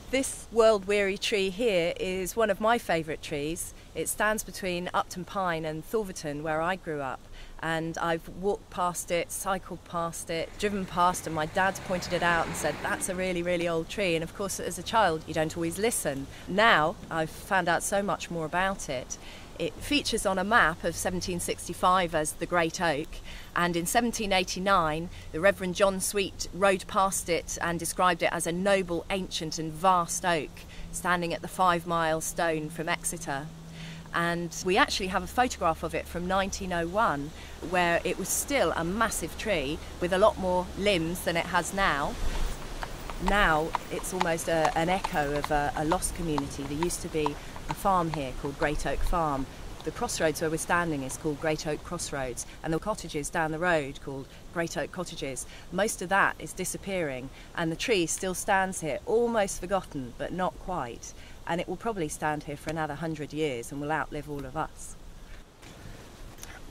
This world-weary tree here is one of my favourite trees. It stands between Upton Pyne and Thorverton, where I grew up, and I've walked past it, cycled past it, driven past, and my dad's pointed it out and said, that's a really, really old tree. And of course, as a child, you don't always listen. Now, I've found out so much more about it. It features on a map of 1765 as the Great Oak, and in 1789 the Reverend John Sweet rode past it and described it as a noble, ancient and vast oak standing at the 5 Mile Stone from Exeter. And we actually have a photograph of it from 1901 where it was still a massive tree with a lot more limbs than it has now. Now it's almost an echo of a lost community. There used to be a farm here called Great Oak Farm. The crossroads where we're standing is called Great Oak Crossroads, and the cottages down the road called Great Oak Cottages. Most of that is disappearing, and the tree still stands here, almost forgotten, but not quite. And it will probably stand here for another 100 years and will outlive all of us.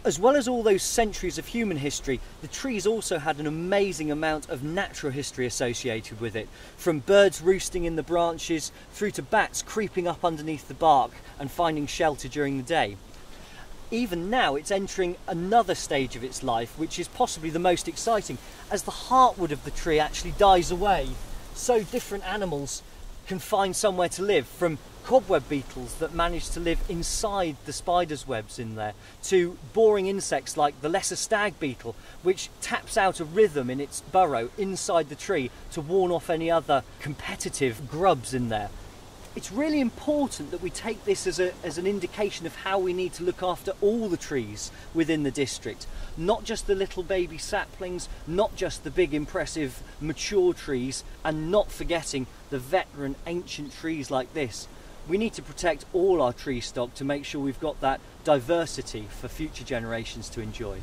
As well as all those centuries of human history, the trees also had an amazing amount of natural history associated with it, from birds roosting in the branches through to bats creeping up underneath the bark and finding shelter during the day. Even now it's entering another stage of its life, which is possibly the most exciting, as the heartwood of the tree actually dies away. So different animals can find somewhere to live, from cobweb beetles that manage to live inside the spiders' webs in there, to boring insects like the lesser stag beetle, which taps out a rhythm in its burrow inside the tree to warn off any other competitive grubs in there. It's really important that we take this as an indication of how we need to look after all the trees within the district, not just the little baby saplings, not just the big impressive mature trees, and not forgetting the veteran ancient trees like this. We need to protect all our tree stock to make sure we've got that diversity for future generations to enjoy.